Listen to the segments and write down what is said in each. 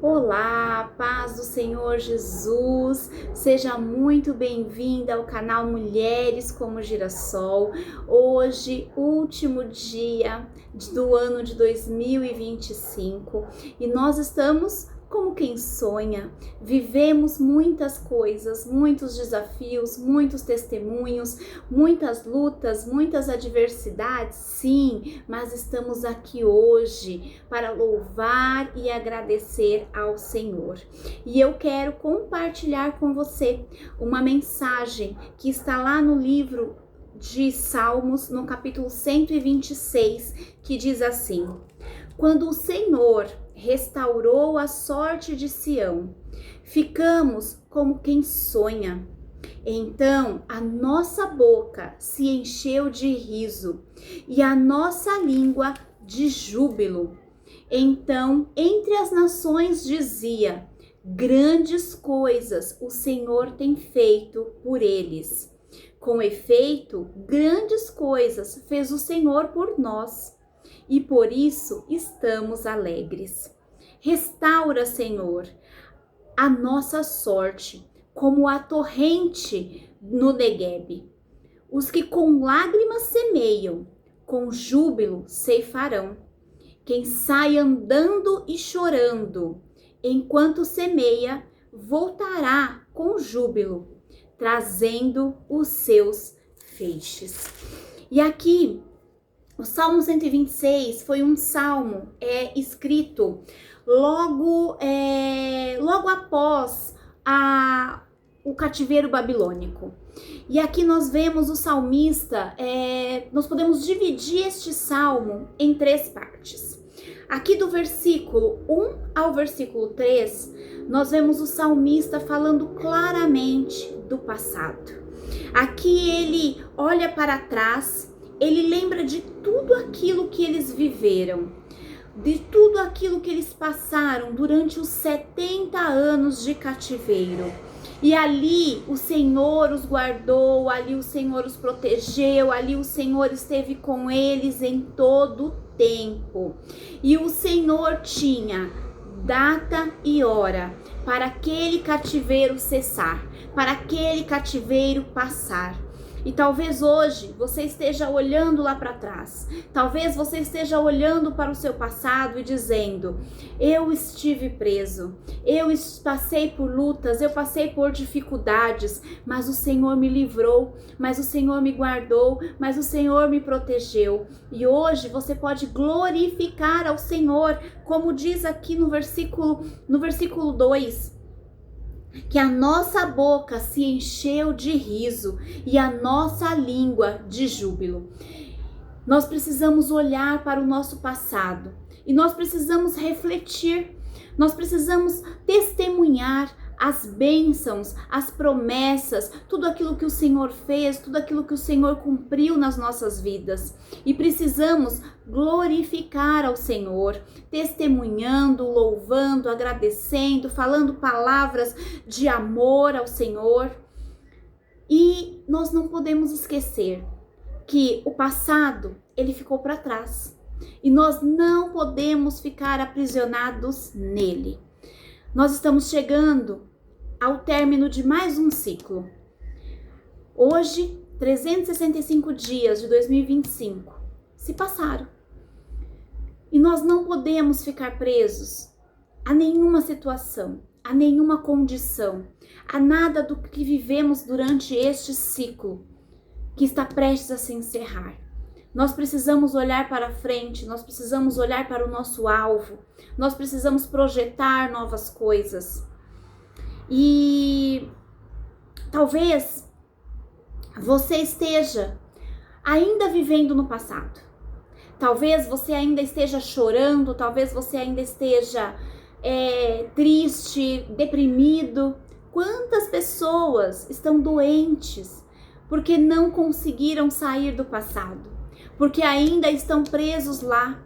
Olá, paz do Senhor Jesus, seja muito bem-vinda ao canal Mulheres como Girassol. Hoje, último dia do ano de 2025 e nós estamos como quem sonha. Vivemos muitas coisas, muitos desafios, muitos testemunhos, muitas lutas, muitas adversidades, sim, mas estamos aqui hoje para louvar e agradecer ao Senhor. E eu quero compartilhar com você uma mensagem que está lá no livro de Salmos, no capítulo 126, que diz assim: quando o Senhor restaurou a sorte de Sião, ficamos como quem sonha. Então a nossa boca se encheu de riso e a nossa língua de júbilo. Então, entre as nações dizia: grandes coisas o Senhor tem feito por eles. Com efeito, grandes coisas fez o Senhor por nós, e por isso estamos alegres. Restaura, Senhor, a nossa sorte, como a torrente no Neguebe. Os que com lágrimas semeiam, com júbilo ceifarão. Quem sai andando e chorando, enquanto semeia, voltará com júbilo, trazendo os seus feixes. E aqui, o Salmo 126 foi um salmo escrito logo após o cativeiro babilônico. E aqui nós vemos o salmista, nós podemos dividir este salmo em 3 partes. Aqui do versículo 1 ao versículo 3, nós vemos o salmista falando claramente do passado. Aqui ele olha para trás, ele lembra de tudo aquilo que eles viveram, de tudo aquilo que eles passaram durante os 70 anos de cativeiro. E ali o Senhor os guardou, ali o Senhor os protegeu, ali o Senhor esteve com eles em todo o tempo. E o Senhor tinha data e hora para aquele cativeiro cessar, para aquele cativeiro passar. E talvez hoje você esteja olhando lá para trás, talvez você esteja olhando para o seu passado e dizendo: eu estive preso, eu passei por lutas, eu passei por dificuldades, mas o Senhor me livrou, mas o Senhor me guardou, mas o Senhor me protegeu. E hoje você pode glorificar ao Senhor, como diz aqui no versículo 2. Que a nossa boca se encheu de riso e a nossa língua de júbilo. Nós precisamos olhar para o nosso passado e nós precisamos refletir, nós precisamos testemunhar as bênçãos, as promessas, tudo aquilo que o Senhor fez, tudo aquilo que o Senhor cumpriu nas nossas vidas. E precisamos glorificar ao Senhor, testemunhando, louvando, agradecendo, falando palavras de amor ao Senhor. E nós não podemos esquecer que o passado, ele ficou para trás. E nós não podemos ficar aprisionados nele. Nós estamos chegando ao término de mais um ciclo. Hoje, 365 dias de 2025 se passaram. E nós não podemos ficar presos a nenhuma situação, a nenhuma condição, a nada do que vivemos durante este ciclo que está prestes a se encerrar. Nós precisamos olhar para frente, nós precisamos olhar para o nosso alvo, nós precisamos projetar novas coisas. E talvez você esteja ainda vivendo no passado. Talvez você ainda esteja chorando, talvez você ainda esteja triste, deprimido. Quantas pessoas estão doentes porque não conseguiram sair do passado? Porque ainda estão presos lá.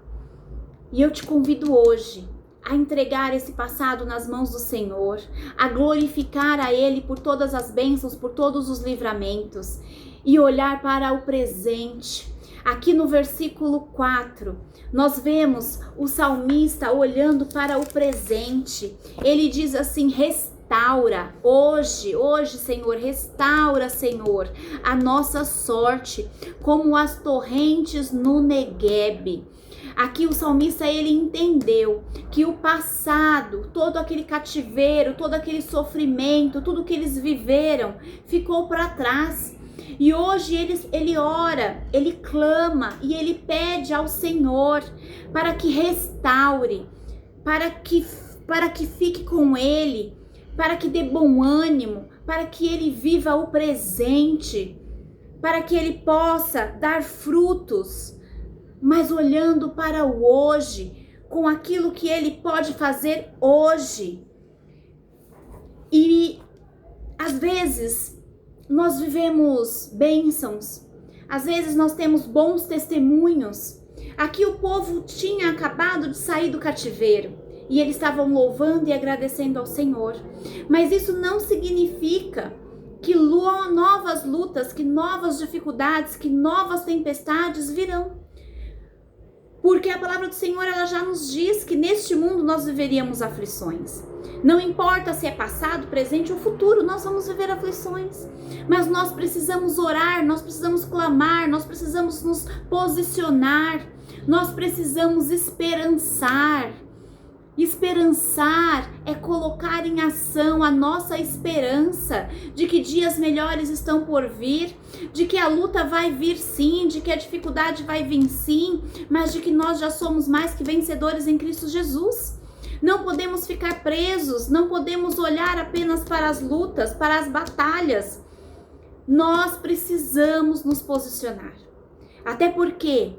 E eu te convido hoje a entregar esse passado nas mãos do Senhor, a glorificar a Ele por todas as bênçãos, por todos os livramentos, e olhar para o presente, Aqui no versículo 4, nós vemos o salmista olhando para o presente. Ele diz assim: restaura hoje, Senhor, restaura, Senhor, a nossa sorte, como as torrentes no Neguebe. Aqui o salmista, ele entendeu que o passado, todo aquele cativeiro, todo aquele sofrimento, tudo que eles viveram, ficou para trás. E hoje ele ora, ele clama e ele pede ao Senhor para que restaure, para que fique com ele, para que dê bom ânimo, para que ele viva o presente, para que ele possa dar frutos, mas olhando para o hoje, com aquilo que ele pode fazer hoje. E às vezes nós vivemos bênçãos, às vezes nós temos bons testemunhos. Aqui o povo tinha acabado de sair do cativeiro e eles estavam louvando e agradecendo ao Senhor. Mas isso não significa que novas lutas, que novas dificuldades, que novas tempestades virão. Porque a palavra do Senhor, ela já nos diz que neste mundo nós viveríamos aflições. Não importa se é passado, presente ou futuro, nós vamos viver aflições. Mas nós precisamos orar, nós precisamos clamar, nós precisamos nos posicionar, nós precisamos esperançar. Esperançar é colocar em ação a nossa esperança de que dias melhores estão por vir, de que a luta vai vir sim, de que a dificuldade vai vir sim, mas de que nós já somos mais que vencedores em Cristo Jesus. Não podemos ficar presos, não podemos olhar apenas para as lutas, para as batalhas. Nós precisamos nos posicionar. Até porque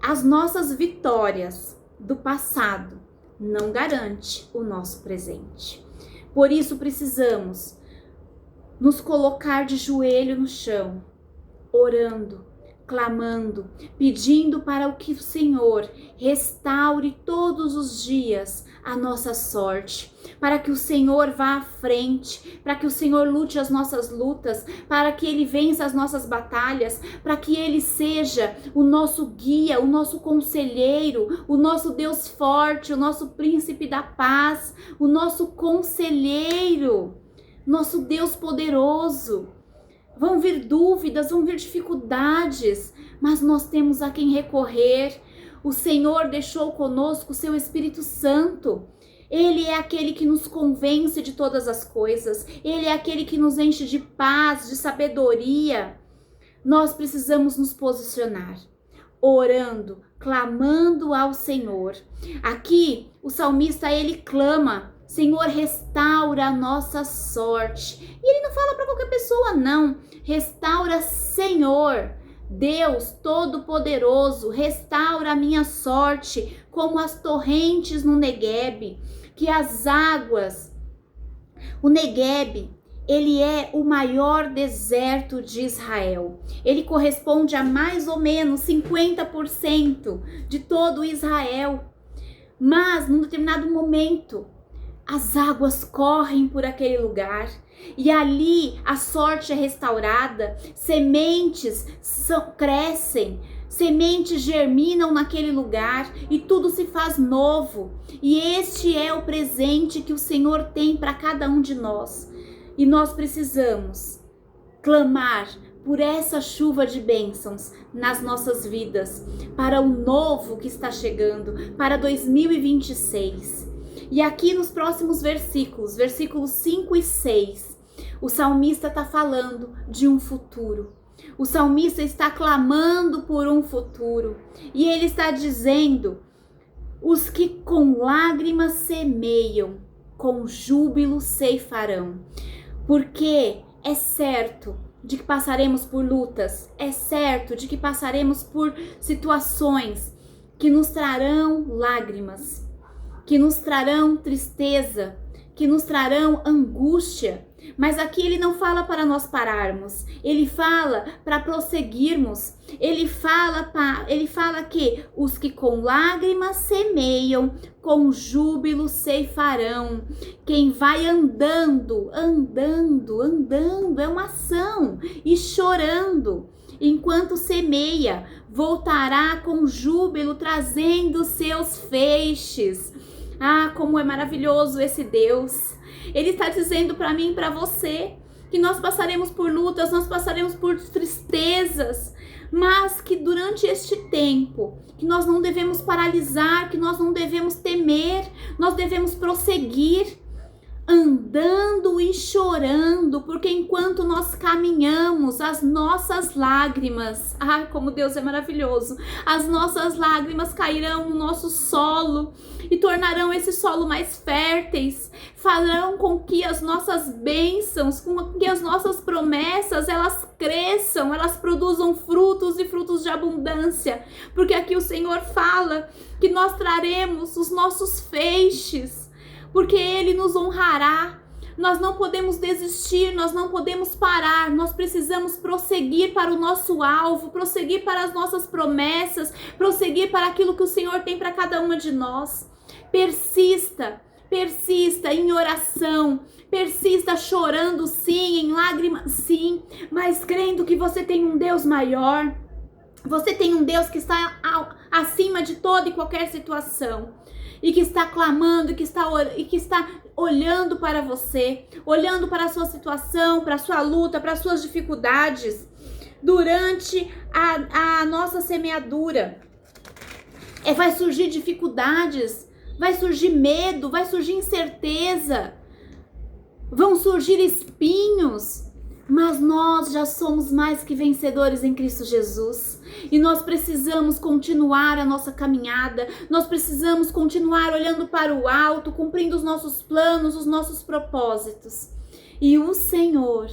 as nossas vitórias do passado não garante o nosso presente. Por isso precisamos nos colocar de joelho no chão, orando, clamando, pedindo para que o Senhor restaure todos os dias a nossa sorte, para que o Senhor vá à frente, para que o Senhor lute as nossas lutas, para que Ele vença as nossas batalhas, para que Ele seja o nosso guia, o nosso conselheiro, o nosso Deus forte, o nosso príncipe da paz, o nosso conselheiro, nosso Deus poderoso. Vão vir dúvidas, vão vir dificuldades, mas nós temos a quem recorrer. O Senhor deixou conosco o seu Espírito Santo. Ele é aquele que nos convence de todas as coisas. Ele é aquele que nos enche de paz, de sabedoria. Nós precisamos nos posicionar, orando, clamando ao Senhor. Aqui, o salmista, ele clama: Senhor, restaura a nossa sorte. E ele não fala para qualquer pessoa, não. Restaura, Senhor, Deus Todo-Poderoso, restaura a minha sorte, como as torrentes no Neguebe, que as águas... O Neguebe, ele é o maior deserto de Israel. Ele corresponde a mais ou menos 50% de todo Israel. Mas, num determinado momento, as águas correm por aquele lugar e ali a sorte é restaurada, sementes crescem, sementes germinam naquele lugar e tudo se faz novo. E este é o presente que o Senhor tem para cada um de nós. E nós precisamos clamar por essa chuva de bênçãos nas nossas vidas, para o novo que está chegando, para 2026. E aqui nos próximos versículos, versículos 5 e 6, o salmista está falando de um futuro. O salmista está clamando por um futuro. E ele está dizendo: os que com lágrimas semeiam, com júbilo ceifarão. Porque é certo de que passaremos por lutas, é certo de que passaremos por situações que nos trarão lágrimas, que nos trarão tristeza, que nos trarão angústia. Mas aqui ele não fala para nós pararmos, ele fala para prosseguirmos. Ele fala que os que com lágrimas semeiam, com júbilo ceifarão. Quem vai andando, é uma ação, e chorando, enquanto semeia, voltará com júbilo, trazendo seus feixes. Ah, como é maravilhoso esse Deus. Ele está dizendo para mim e para você que nós passaremos por lutas, nós passaremos por tristezas, mas que durante este tempo, que nós não devemos paralisar, que nós não devemos temer, nós devemos prosseguir, andando e chorando, porque enquanto nós caminhamos, as nossas lágrimas, ai, como Deus é maravilhoso, as nossas lágrimas cairão no nosso solo e tornarão esse solo mais férteis, farão com que as nossas bênçãos, com que as nossas promessas, elas cresçam, elas produzam frutos e frutos de abundância, porque aqui o Senhor fala que nós traremos os nossos feixes, porque Ele nos honrará. Nós não podemos desistir, nós não podemos parar, nós precisamos prosseguir para o nosso alvo, prosseguir para as nossas promessas, prosseguir para aquilo que o Senhor tem para cada uma de nós. Persista em oração, persista chorando sim, em lágrimas sim, mas crendo que você tem um Deus maior, você tem um Deus que está acima de toda e qualquer situação. E que está clamando, e que está olhando para você, olhando para a sua situação, para a sua luta, para as suas dificuldades, durante a nossa semeadura. Vai surgir dificuldades, vai surgir medo, vai surgir incerteza, vão surgir espinhos, mas nós já somos mais que vencedores em Cristo Jesus. E nós precisamos continuar a nossa caminhada, nós precisamos continuar olhando para o alto, cumprindo os nossos planos, os nossos propósitos. E o Senhor,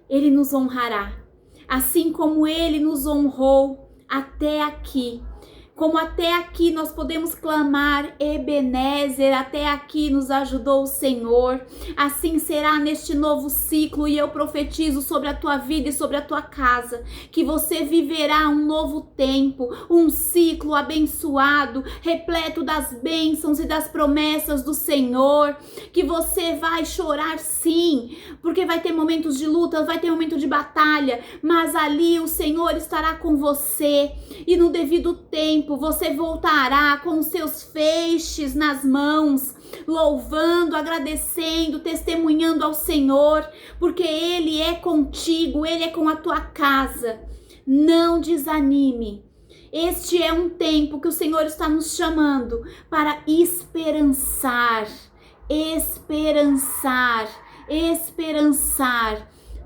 Ele nos honrará, assim como Ele nos honrou até aqui. Como até aqui nós podemos clamar Ebenezer, até aqui nos ajudou o Senhor, assim será neste novo ciclo, e eu profetizo sobre a tua vida e sobre a tua casa, que você viverá um novo tempo, um ciclo abençoado, repleto das bênçãos e das promessas do Senhor, que você vai chorar sim, porque vai ter momentos de luta, vai ter momento de batalha, mas ali o Senhor estará com você, e no devido tempo, você voltará com os seus feixes nas mãos, louvando, agradecendo, testemunhando ao Senhor, porque Ele é contigo, Ele é com a tua casa. Não desanime. Este é um tempo que o Senhor está nos chamando para esperançar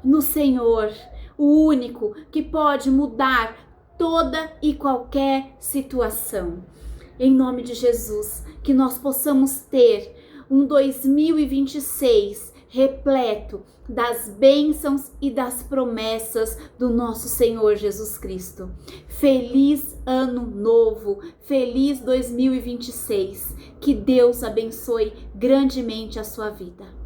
no Senhor, o único que pode mudar toda e qualquer situação. Em nome de Jesus, que nós possamos ter um 2026 repleto das bênçãos e das promessas do nosso Senhor Jesus Cristo. Feliz Ano Novo, feliz 2026. Que Deus abençoe grandemente a sua vida.